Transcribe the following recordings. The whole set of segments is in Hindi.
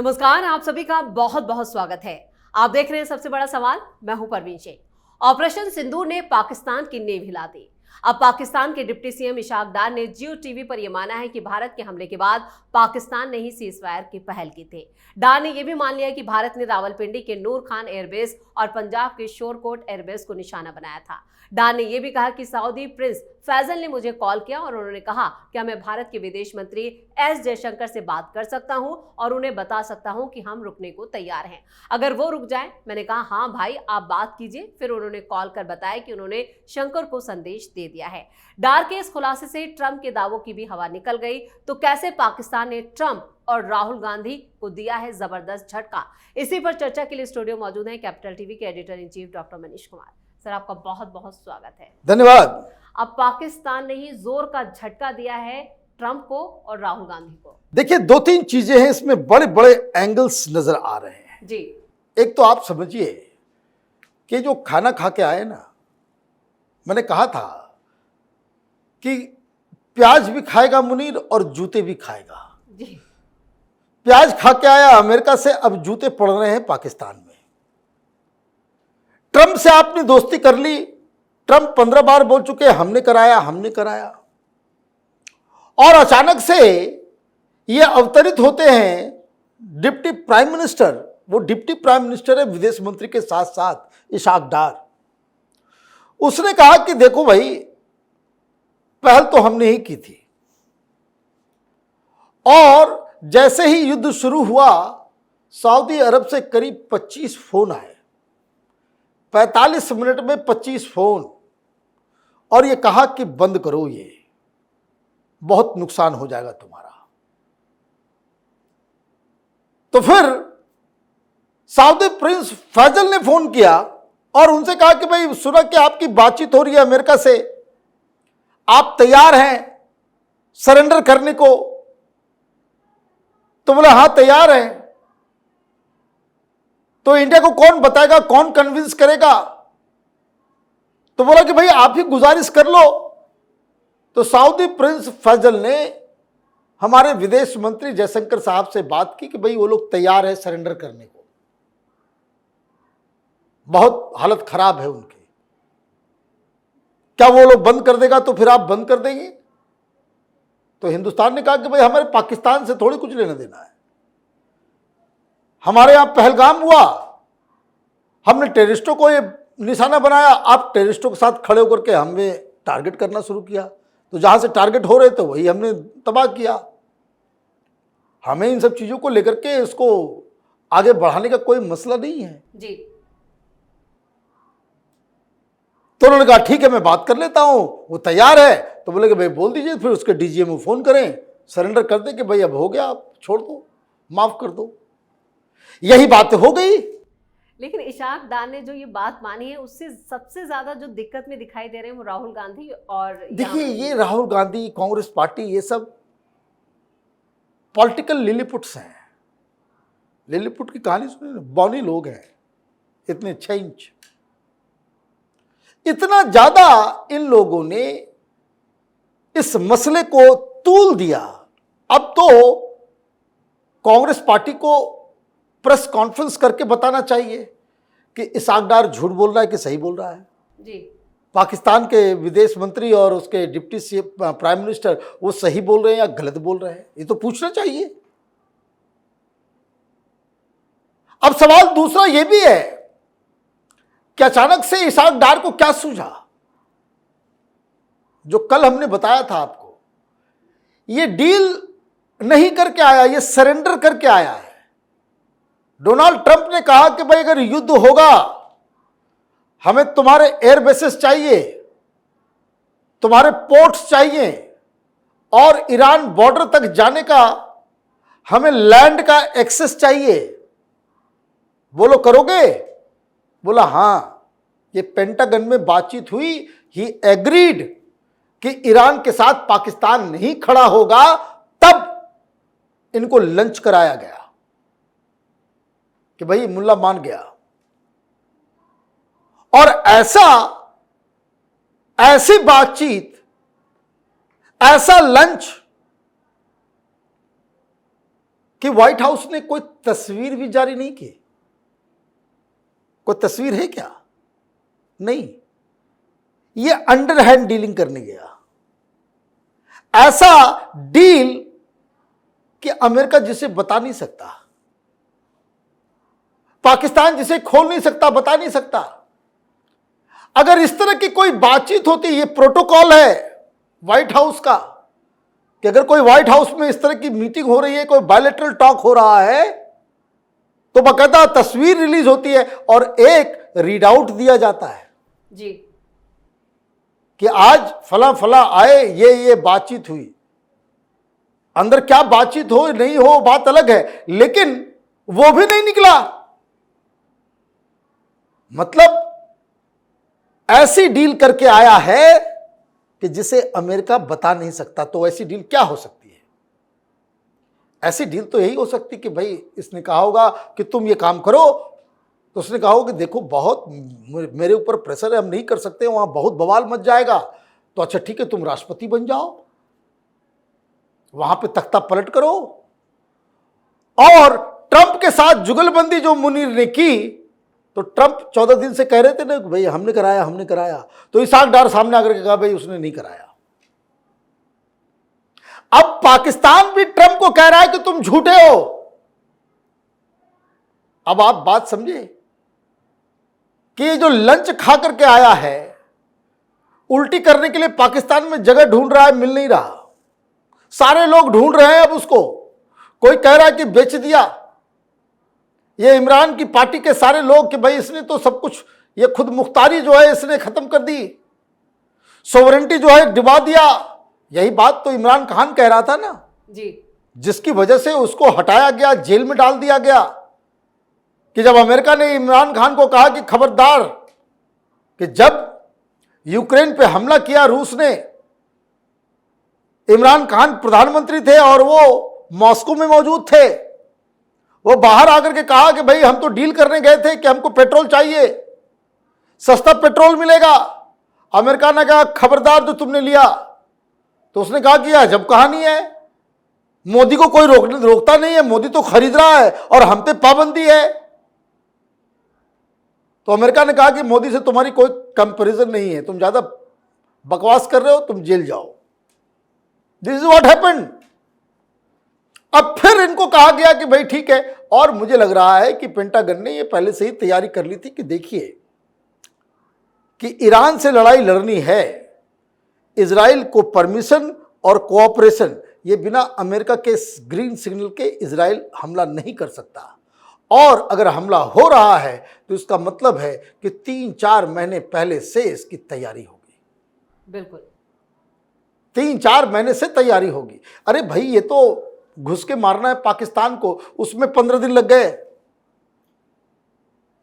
नमस्कार, आप सभी का बहुत बहुत स्वागत है। आप देख रहे हैं सबसे बड़ा सवाल। मैं हूं परवीन शेख। ऑपरेशन सिंदूर ने पाकिस्तान की नींव हिला दी। अब पाकिस्तान के डिप्टी सीएम इशाक डार ने जियो टीवी पर यह माना है कि भारत के हमले के बाद पाकिस्तान ने ही सीजफायर की पहल की थी। डार ने यह भी मान लिया कि भारत ने रावलपिंडी के नूर खान एयरबेस और पंजाब के शोरकोट एयरबेस को निशाना बनाया था। डार ने यह भी कहा कि सऊदी प्रिंस फैजल ने मुझे कॉल किया और उन्होंने कहा कि मैं भारत के विदेश मंत्री एस जयशंकर से बात कर सकता हूं और उन्हें बता सकता हूं कि हम रुकने को तैयार हैं, अगर वो रुक जाए। मैंने कहा हाँ भाई, आप बात कीजिए। फिर उन्होंने कॉल कर बताया कि उन्होंने शंकर को संदेश दे दिया है। डार के इस खुलासे से ट्रंप के दावों की भी हवा निकल गई। तो कैसे पाकिस्तान ने ट्रंप और राहुल गांधी को दिया है जबरदस्त झटका? इसी पर चर्चा के लिए स्टूडियो मौजूद है कैपिटल टीवी के editor in chief doctor Manish Kumar. Sir, आपका बहुत बहुत स्वागत है। धन्यवाद। अब पाकिस्तान ने ही जोर का झटका दिया है ट्रंप को और राहुल गांधी को। देखिए, दो तीन चीजें हैं इसमें, बड़े बड़े एंगल्स नजर आ रहे हैं जी। एक तो आप समझिए कि जो खाना खा के आए ना, मैंने कहा था कि प्याज भी खाएगा मुनीर और जूते भी खाएगा। जी। प्याज खा के आया अमेरिका से, अब जूते पड़ रहे हैं पाकिस्तान में। ट्रंप से आपने दोस्ती कर ली। ट्रंप 15 बार बोल चुके हमने कराया हमने कराया, और अचानक से ये अवतरित होते हैं डिप्टी प्राइम मिनिस्टर। वो डिप्टी प्राइम मिनिस्टर है विदेश मंत्री के साथ साथ इशाक डार। उसने कहा कि देखो भाई, पहल तो हमने ही की थी, और जैसे ही युद्ध शुरू हुआ सऊदी अरब से करीब 25 फोन आए, 45 मिनट में 25 फोन, और ये कहा कि बंद करो, ये बहुत नुकसान हो जाएगा तुम्हारा। तो फिर सऊदी प्रिंस फैजल ने फोन किया और उनसे कहा कि भाई सुना कि आपकी बातचीत हो रही है अमेरिका से, आप तैयार हैं सरेंडर करने को? तो बोले हाँ तैयार है। तो इंडिया को कौन बताएगा, कौन कन्विंस करेगा? तो बोला कि भाई आप ही गुजारिश कर लो। तो सऊदी प्रिंस फैजल ने हमारे विदेश मंत्री जयशंकर साहब से बात की कि भाई वो लोग तैयार है सरेंडर करने को, बहुत हालत खराब है उनकी। क्या वो लोग बंद कर देगा तो फिर आप बंद कर देंगे? तो हिंदुस्तान ने कहा कि भाई हमारे पाकिस्तान से थोड़ी कुछ लेना देना है। हमारे यहां पहलगाम हुआ, हमने टेररिस्टों को ये निशाना बनाया, आप टेररिस्टों के साथ खड़े होकर के हमें टारगेट करना शुरू किया। तो जहां से टारगेट हो रहे थे वही हमने तबाह किया। हमें इन सब चीजों को लेकर के इसको आगे बढ़ाने का कोई मसला नहीं है जी। तो उन्होंने कहा ठीक है मैं बात कर लेता हूं, वो तैयार है। तो बोले कि भाई बोल दीजिए, फिर उसके डीजीएम को फोन करें, सरेंडर कर दे कि भाई अब हो गया, आप छोड़ दो, माफ कर दो। यही बात हो गई। लेकिन इशाक डार ने जो ये बात मानी है, उससे सबसे ज्यादा जो दिक्कत में दिखाई दे रहे हैं वो राहुल गांधी। और देखिए, ये राहुल गांधी, कांग्रेस पार्टी, ये सब पॉलिटिकल लिलीपुट्स हैं। लिलीपुट की कहानी सुनिए, बौनी लोग हैं, इतने 6 इंच। इतना ज्यादा इन लोगों ने इस मसले को तूल दिया। अब तो कांग्रेस पार्टी को प्रेस कॉन्फ्रेंस करके बताना चाहिए कि इशाक डार झूठ बोल रहा है कि सही बोल रहा है। जी। पाकिस्तान के विदेश मंत्री और उसके डिप्टी प्राइम मिनिस्टर वो सही बोल रहे हैं या गलत बोल रहे हैं, ये तो पूछना चाहिए। अब सवाल दूसरा ये भी है कि अचानक से इशाक डार को क्या सूझा? जो कल हमने बताया था आपको, ये डील नहीं करके आया, ये सरेंडर करके आया है। डोनाल्ड ट्रंप ने कहा कि भाई अगर युद्ध होगा, हमें तुम्हारे एयर बेसेस चाहिए, तुम्हारे पोर्ट्स चाहिए, और ईरान बॉर्डर तक जाने का हमें लैंड का एक्सेस चाहिए। बोलो करोगे? बोला हाँ। ये पेंटागन में बातचीत हुई, ही एग्रीड कि ईरान के साथ पाकिस्तान नहीं खड़ा होगा, तब इनको लंच कराया गया कि भाई मुल्ला मान गया। और ऐसी बातचीत, ऐसा लंच कि व्हाइट हाउस ने कोई तस्वीर भी जारी नहीं की। कोई तस्वीर है क्या? नहीं, ये अंडरहैंड डीलिंग करने गया। ऐसा डील कि अमेरिका जिसे बता नहीं सकता, पाकिस्तान जिसे खोल नहीं सकता, बता नहीं सकता। अगर इस तरह की कोई बातचीत होती, ये प्रोटोकॉल है व्हाइट हाउस का कि अगर कोई व्हाइट हाउस में इस तरह की मीटिंग हो रही है, कोई बायलैटरल टॉक हो रहा है, तो बाकायदा तस्वीर रिलीज होती है और एक रीड आउट दिया जाता है जी कि आज फला फला आए, ये बातचीत हुई। अंदर क्या बातचीत हो नहीं हो बात अलग है, लेकिन वो भी नहीं निकला। मतलब ऐसी डील करके आया है कि जिसे अमेरिका बता नहीं सकता। तो ऐसी डील क्या हो सकती है? ऐसी डील तो यही हो सकती कि भाई इसने कहा होगा कि तुम ये काम करो, तो उसने कहा होगा कि देखो बहुत मेरे ऊपर प्रेशर है, हम नहीं कर सकते, वहां बहुत बवाल मच जाएगा, तो अच्छा ठीक है तुम राष्ट्रपति बन जाओ, वहां पे तख्ता पलट करो। और ट्रंप के साथ जुगलबंदी जो मुनीर ने की, तो ट्रंप 14 दिन से कह रहे थे ना कि भाई हमने कराया हमने कराया, तो इसहाक डार सामने आकर के कहा भाई उसने नहीं कराया। अब पाकिस्तान भी ट्रंप को कह रहा है कि तुम झूठे हो। अब आप बात समझे कि ये जो लंच खा करके आया है, उल्टी करने के लिए पाकिस्तान में जगह ढूंढ रहा है, मिल नहीं रहा। सारे लोग ढूंढ रहे हैं अब उसको। कोई कह रहा है कि बेच दिया ये इमरान की पार्टी के सारे लोग कि भाई इसने तो सब कुछ, ये खुद मुख्तारी जो है इसने खत्म कर दी, सोवरेंटी जो है डिबा दिया। यही बात तो इमरान खान कह रहा था ना जी, जिसकी वजह से उसको हटाया गया, जेल में डाल दिया गया। कि जब अमेरिका ने इमरान खान को कहा कि खबरदार, कि जब यूक्रेन पे हमला किया रूस ने, इमरान खान प्रधानमंत्री थे और वो मॉस्को में मौजूद थे, वो बाहर आकर के कहा कि भाई हम तो डील करने गए थे कि हमको पेट्रोल चाहिए, सस्ता पेट्रोल मिलेगा। अमेरिका ने कहा खबरदार जो तुमने लिया। तो उसने कहा कि यह जब कहानी है, मोदी को कोई रोकता नहीं है, मोदी तो खरीद रहा है और हम पे पाबंदी है। तो अमेरिका ने कहा कि मोदी से तुम्हारी कोई कंपैरिजन नहीं है, तुम ज्यादा बकवास कर रहे हो, तुम जेल जाओ। This is what happened. अब फिर इनको कहा गया कि भाई ठीक है, और मुझे लग रहा है कि पेंटागन ने ये पहले से ही तैयारी कर ली थी कि देखिए कि ईरान से लड़ाई लड़नी है, इजराइल को परमिशन और कोऑपरेशन, ये बिना अमेरिका के ग्रीन सिग्नल के इजराइल हमला नहीं कर सकता। और अगर हमला हो रहा है तो इसका मतलब है कि 3-4 महीने पहले से इसकी तैयारी होगी। बिल्कुल 3-4 महीने से तैयारी होगी। अरे भाई ये तो घुस के मारना है पाकिस्तान को, उसमें 15 दिन लग गए।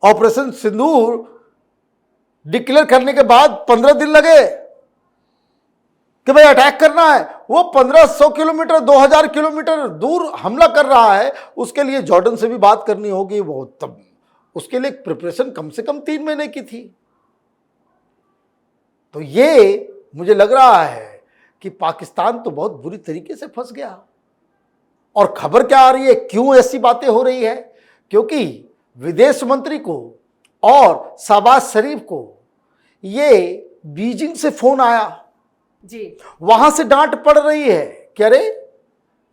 ऑपरेशन सिंदूर डिक्लेयर करने के बाद 15 दिन लगे कि भाई अटैक करना है। वो 1500 किलोमीटर 2000 किलोमीटर दूर हमला कर रहा है, उसके लिए जॉर्डन से भी बात करनी होगी। वो तब उसके लिए प्रिपरेशन कम से कम 3 महीने की थी। तो ये मुझे लग रहा है कि पाकिस्तान तो बहुत बुरी तरीके से फंस गया। और खबर क्या आ रही है, क्यों ऐसी बातें हो रही है? क्योंकि विदेश मंत्री को और शहबाज शरीफ को ये बीजिंग से फोन आया जी, वहां से डांट पड़ रही है कि अरे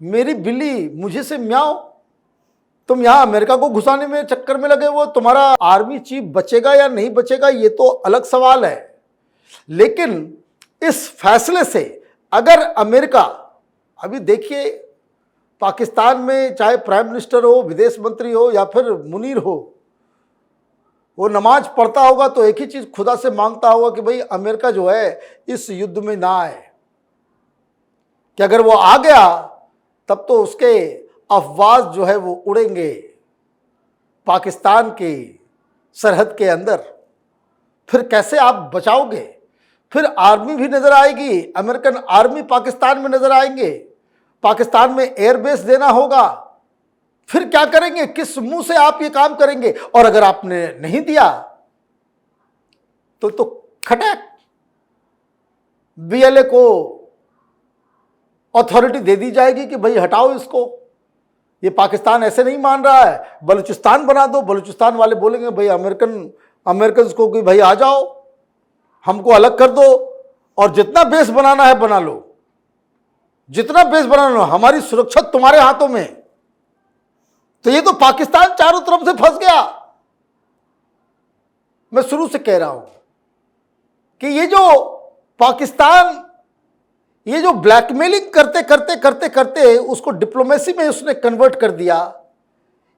मेरी बिल्ली मुझे से म्याओ, तुम यहां अमेरिका को घुसाने में चक्कर में लगे। वो तुम्हारा आर्मी चीफ बचेगा या नहीं बचेगा ये तो अलग सवाल है, लेकिन इस फैसले से अगर अमेरिका, अभी देखिए पाकिस्तान में चाहे प्राइम मिनिस्टर हो, विदेश मंत्री हो या फिर मुनीर हो, वो नमाज पढ़ता होगा तो एक ही चीज खुदा से मांगता होगा कि भाई अमेरिका जो है इस युद्ध में ना आए, कि अगर वो आ गया तब तो उसके अफवाज जो है वो उड़ेंगे पाकिस्तान की सरहद के अंदर। फिर कैसे आप बचाओगे? फिर आर्मी भी नजर आएगी, अमेरिकन आर्मी पाकिस्तान में नजर आएंगे, पाकिस्तान में एयरबेस देना होगा। फिर क्या करेंगे? किस मुंह से आप ये काम करेंगे? और अगर आपने नहीं दिया तो खटक बीएलए को अथॉरिटी दे दी जाएगी कि भाई हटाओ इसको, ये पाकिस्तान ऐसे नहीं मान रहा है, बलूचिस्तान बना दो। बलूचिस्तान वाले बोलेंगे भाई अमेरिकन को कि भाई आ जाओ, हमको अलग कर दो और जितना बेस बनाना है बना लो, जितना बेस बनाना लो, हमारी सुरक्षा तुम्हारे हाथों में। तो ये तो पाकिस्तान चारों तरफ से फंस गया। मैं शुरू से कह रहा हूं कि ये जो पाकिस्तान ये जो ब्लैकमेलिंग करते करते करते करते उसको डिप्लोमेसी में उसने कन्वर्ट कर दिया,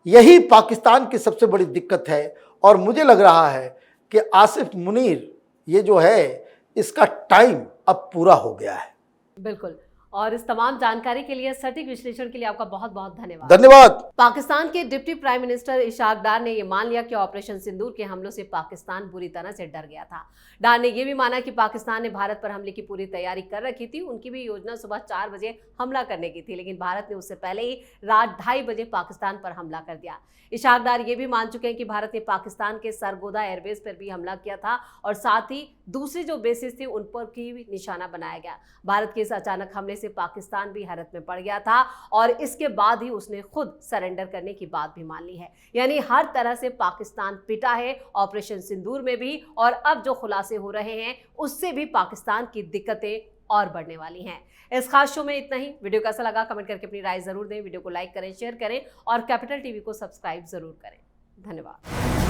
यही पाकिस्तान की सबसे बड़ी दिक्कत है। और मुझे लग रहा है कि आसिफ मुनीर ये जो है इसका टाइम अब पूरा हो गया है। बिल्कुल। और इस तमाम जानकारी के लिए, सटीक विश्लेषण के लिए आपका बहुत बहुत धन्यवाद। धन्यवाद। पाकिस्तान के डिप्टी प्राइम मिनिस्टर इशाक डार ने यह मान लिया कि ऑपरेशन सिंदूर के हमलों से पाकिस्तान बुरी तरह से डर गया था। डार ने यह भी माना कि पाकिस्तान ने भारत पर हमले की पूरी तैयारी कर रखी थी। उनकी भी योजना सुबह 4 बजे हमला करने की थी, लेकिन भारत ने उससे पहले ही रात 2:30 बजे पाकिस्तान पर हमला कर दिया। इशाक डार ये भी मान चुके हैं कि भारत ने पाकिस्तान के सरगोदा एयरबेस पर भी हमला किया था और साथ ही दूसरी जो बेसिस थी उन पर की भी निशाना बनाया गया। भारत के इस अचानक हमले से पाकिस्तान भी हैरत में पड़ गया था और इसके बाद ही उसने खुद सरेंडर करने की बात भी मान ली है। यानी हर तरह से पाकिस्तान पिटा है ऑपरेशन सिंदूर में भी, और अब जो खुलासे हो रहे हैं उससे भी पाकिस्तान की दिक्कतें और बढ़ने वाली हैं। इस खास शो में इतना ही। वीडियो कैसा लगा कमेंट करके अपनी राय जरूर दें। वीडियो को लाइक करें, शेयर करें और कैपिटल टीवी को सब्सक्राइब जरूर करें। धन्यवाद।